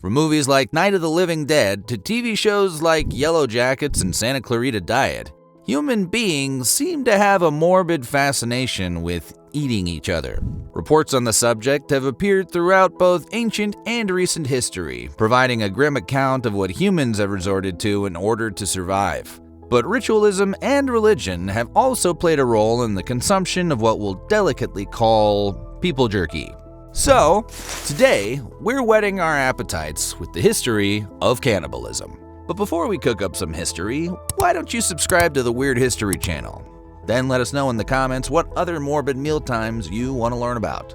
From movies like Night of the Living Dead to TV shows like Yellow Jackets and Santa Clarita Diet, human beings seem to have a morbid fascination with eating each other. Reports on the subject have appeared throughout both ancient and recent history, providing a grim account of what humans have resorted to in order to survive. But ritualism and religion have also played a role in the consumption of what we'll delicately call people jerky. So, today, we're whetting our appetites with the history of cannibalism. But before we cook up some history, why don't you subscribe to the Weird History channel? Then let us know in the comments what other morbid mealtimes you want to learn about.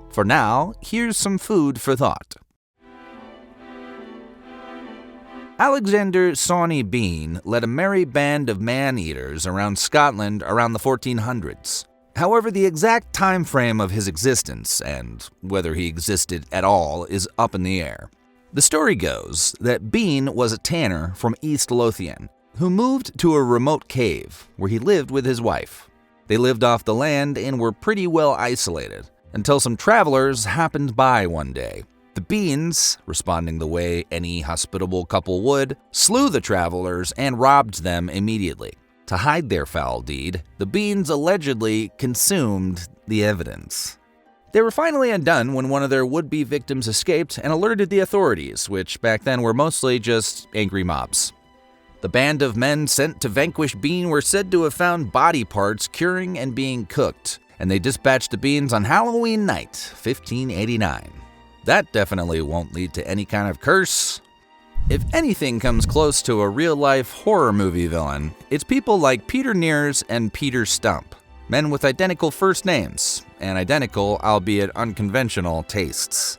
For now, here's some food for thought. Alexander Sawney Bean led a merry band of man-eaters around Scotland around the 1400s. However, the exact time frame of his existence, and whether he existed at all, is up in the air. The story goes that Bean was a tanner from East Lothian who moved to a remote cave where he lived with his wife. They lived off the land and were pretty well isolated until some travelers happened by one day. The Beans, responding the way any hospitable couple would, slew the travelers and robbed them immediately. To hide their foul deed, the Beans allegedly consumed the evidence. They were finally undone when one of their would-be victims escaped and alerted the authorities, which back then were mostly just angry mobs. The band of men sent to vanquish Bean were said to have found body parts curing and being cooked, and they dispatched the Beans on Halloween night, 1589. That definitely won't lead to any kind of curse. If anything comes close to a real-life horror movie villain, it's people like Peter Nears and Peter Stump, men with identical first names, and identical, albeit unconventional, tastes.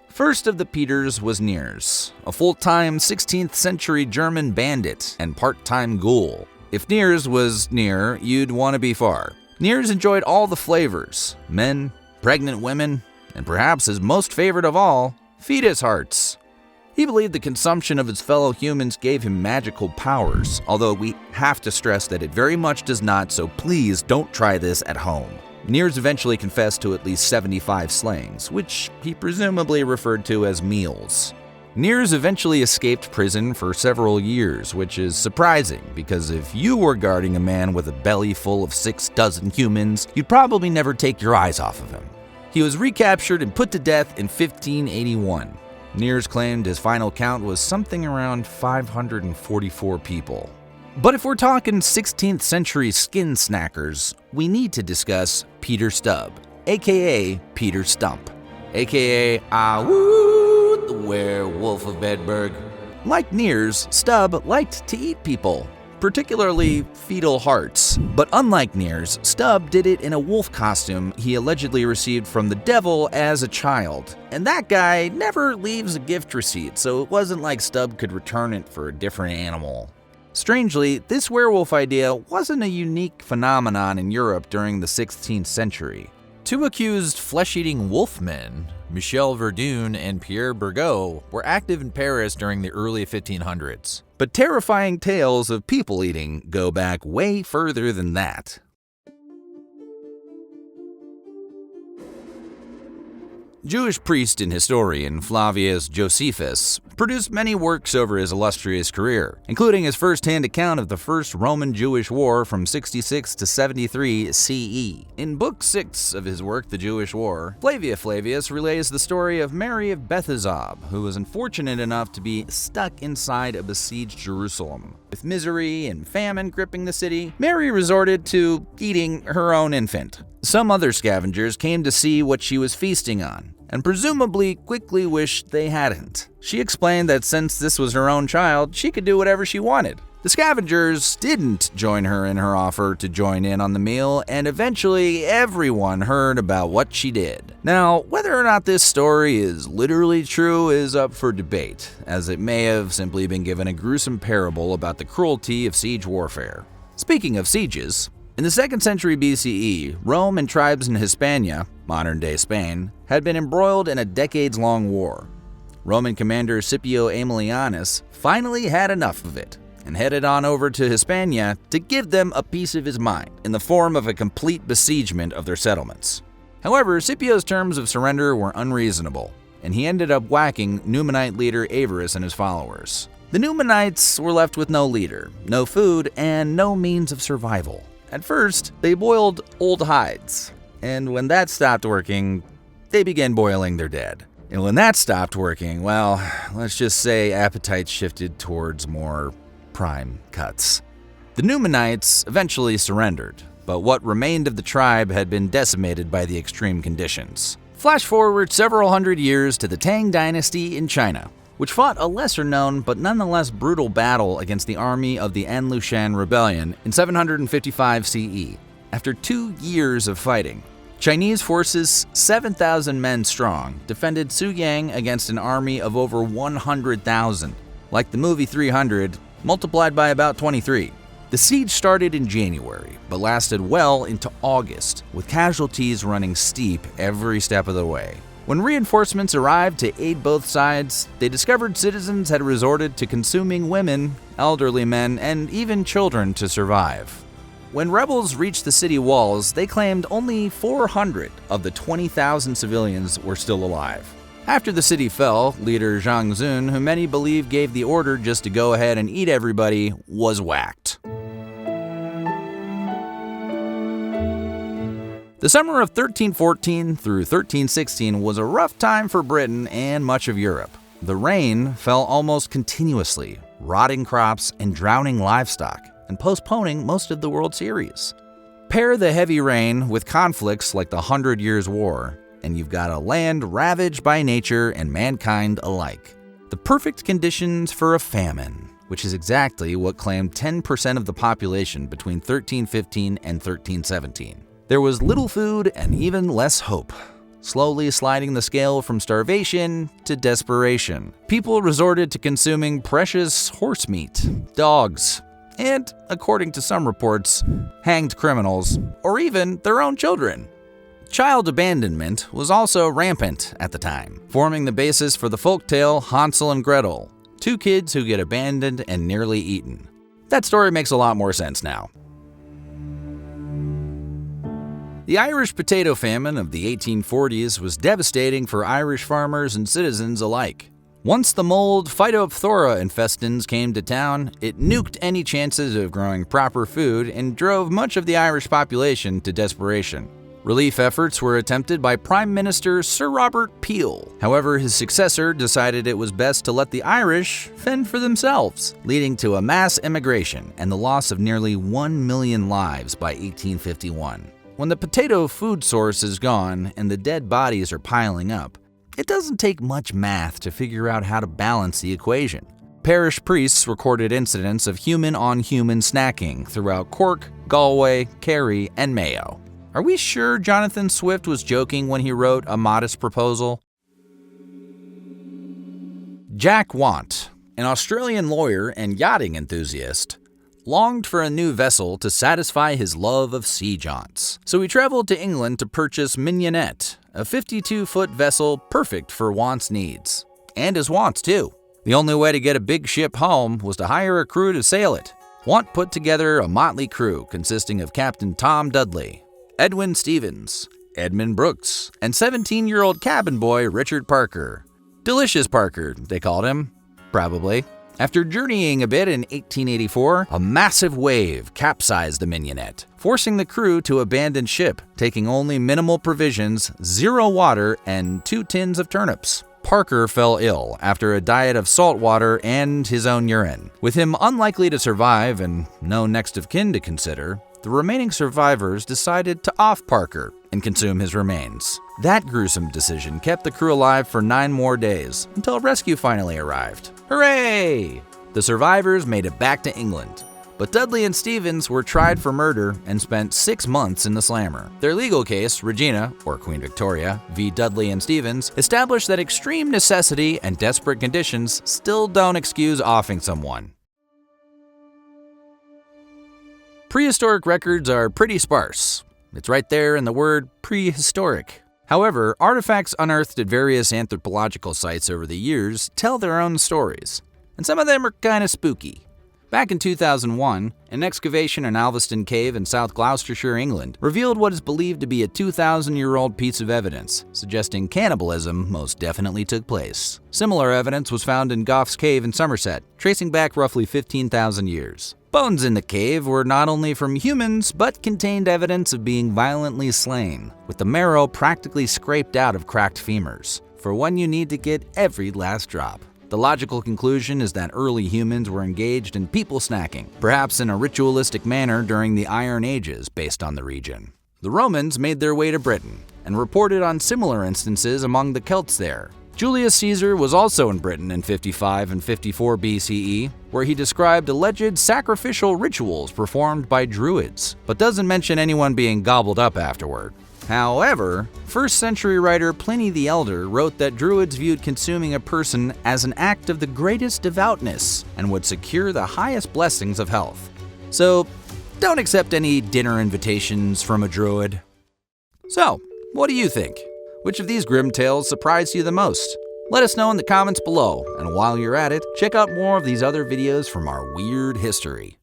First of the Peters was Nears, a full-time 16th century German bandit and part-time ghoul. If Nears was near, you'd want to be far. Nears enjoyed all the flavors: men, pregnant women, and perhaps his most favorite of all, fetus hearts. He believed the consumption of his fellow humans gave him magical powers, although we have to stress that it very much does not, so please don't try this at home. Nears eventually confessed to at least 75 slayings, which he presumably referred to as meals. Nears eventually escaped prison for several years, which is surprising because if you were guarding a man with a belly full of 6 dozen humans, you'd probably never take your eyes off of him. He was recaptured and put to death in 1581. Nears claimed his final count was something around 544 people. But if we're talking 16th century skin snackers, we need to discuss Peter Stubb, aka Peter Stump, aka the werewolf of Bedburg. Like Nears, Stubb liked to eat people, particularly fetal hearts. But unlike Nears, Stubb did it in a wolf costume he allegedly received from the devil as a child. And that guy never leaves a gift receipt, so it wasn't like Stubb could return it for a different animal. Strangely, this werewolf idea wasn't a unique phenomenon in Europe during the 16th century. 2 accused flesh-eating wolfmen, Michel Verdun and Pierre Bergot, were active in Paris during the early 1500s. But terrifying tales of people eating go back way further than that. Jewish priest and historian Flavius Josephus produced many works over his illustrious career, including his first-hand account of the First Roman-Jewish War from 66 to 73 CE. In Book 6 of his work, The Jewish War, Flavius relays the story of Mary of Bethazab, who was unfortunate enough to be stuck inside a besieged Jerusalem. With misery and famine gripping the city, Mary resorted to eating her own infant. Some other scavengers came to see what she was feasting on, and presumably quickly wished they hadn't. She explained that since this was her own child, she could do whatever she wanted. The scavengers didn't join her in her offer to join in on the meal, and eventually everyone heard about what she did. Now, whether or not this story is literally true is up for debate, as it may have simply been given a gruesome parable about the cruelty of siege warfare. Speaking of sieges, in the 2nd century BCE, Rome and tribes in Hispania, modern-day Spain, had been embroiled in a decades-long war. Roman commander Scipio Aemilianus finally had enough of it and headed on over to Hispania to give them a piece of his mind in the form of a complete besiegement of their settlements. However, Scipio's terms of surrender were unreasonable. and he ended up whacking Numenite leader Avarus and his followers. The Numenites were left with no leader, no food, and no means of survival. At first, they boiled old hides, and when that stopped working, they began boiling their dead. And when that stopped working, well, let's just say appetites shifted towards more prime cuts. The Numenites eventually surrendered, but what remained of the tribe had been decimated by the extreme conditions. Flash forward several hundred years to the Tang Dynasty in China, which fought a lesser-known but nonetheless brutal battle against the army of the An Lushan Rebellion in 755 CE. After 2 years of fighting, Chinese forces, 7,000 men strong, defended Suyang against an army of over 100,000, like the movie 300, multiplied by about 23. The siege started in January, but lasted well into August, with casualties running steep every step of the way. When reinforcements arrived to aid both sides, they discovered citizens had resorted to consuming women, elderly men, and even children to survive. When rebels reached the city walls, they claimed only 400 of the 20,000 civilians were still alive. After the city fell, leader Zhang Zun, who many believe gave the order just to go ahead and eat everybody, was whacked. The summer of 1314 through 1316 was a rough time for Britain and much of Europe. The rain fell almost continuously, rotting crops and drowning livestock, and postponing most of the World Series. Pair the heavy rain with conflicts like the 100 Years' War, and you've got a land ravaged by nature and mankind alike. The perfect conditions for a famine, which is exactly what claimed 10% of the population between 1315 and 1317. There was little food and even less hope, slowly sliding the scale from starvation to desperation. People resorted to consuming precious horse meat, dogs, and, according to some reports, hanged criminals, or even their own children. Child abandonment was also rampant at the time, forming the basis for the folktale Hansel and Gretel, 2 kids who get abandoned and nearly eaten. That story makes a lot more sense now. The Irish potato famine of the 1840s was devastating for Irish farmers and citizens alike. Once the mold Phytophthora infestans came to town, it nuked any chances of growing proper food and drove much of the Irish population to desperation. Relief efforts were attempted by Prime Minister Sir Robert Peel. However, his successor decided it was best to let the Irish fend for themselves, leading to a mass immigration and the loss of nearly 1 million lives by 1851. When the potato food source is gone and the dead bodies are piling up, it doesn't take much math to figure out how to balance the equation. Parish priests recorded incidents of human-on-human snacking throughout Cork, Galway, Kerry, and Mayo. Are we sure Jonathan Swift was joking when he wrote A Modest Proposal? Jack Want, an Australian lawyer and yachting enthusiast, longed for a new vessel to satisfy his love of sea jaunts. So he traveled to England to purchase Mignonette, a 52-foot vessel perfect for Want's needs. And his wants, too. The only way to get a big ship home was to hire a crew to sail it. Want put together a motley crew consisting of Captain Tom Dudley, Edwin Stevens, Edmund Brooks, and 17-year-old cabin boy Richard Parker. Delicious Parker, they called him. Probably. After journeying a bit in 1884, a massive wave capsized the Mignonette, forcing the crew to abandon ship, taking only minimal provisions, 0 water, and 2 tins of turnips. Parker fell ill after a diet of salt water and his own urine. With him unlikely to survive and no next of kin to consider, the remaining survivors decided to off Parker and consume his remains. That gruesome decision kept the crew alive for 9 more days, until rescue finally arrived. Hooray! The survivors made it back to England, but Dudley and Stevens were tried for murder and spent 6 months in the slammer. Their legal case, Regina, or Queen Victoria, v. Dudley and Stevens, established that extreme necessity and desperate conditions still don't excuse offing someone. Prehistoric records are pretty sparse. It's right there in the word prehistoric. However, artifacts unearthed at various anthropological sites over the years tell their own stories, and some of them are kinda spooky. Back in 2001, an excavation in Alveston Cave in South Gloucestershire, England, revealed what is believed to be a 2,000-year-old piece of evidence, suggesting cannibalism most definitely took place. Similar evidence was found in Gough's Cave in Somerset, tracing back roughly 15,000 years. Bones in the cave were not only from humans, but contained evidence of being violently slain, with the marrow practically scraped out of cracked femurs, for when you need to get every last drop. The logical conclusion is that early humans were engaged in people snacking, perhaps in a ritualistic manner during the Iron Ages based on the region. The Romans made their way to Britain and reported on similar instances among the Celts there. Julius Caesar was also in Britain in 55 and 54 BCE, where he described alleged sacrificial rituals performed by druids, but doesn't mention anyone being gobbled up afterward. However, 1st century writer Pliny the Elder wrote that druids viewed consuming a person as an act of the greatest devoutness and would secure the highest blessings of health. So, don't accept any dinner invitations from a druid. So, what do you think? Which of these grim tales surprised you the most? Let us know in the comments below, and while you're at it, check out more of these other videos from our weird history.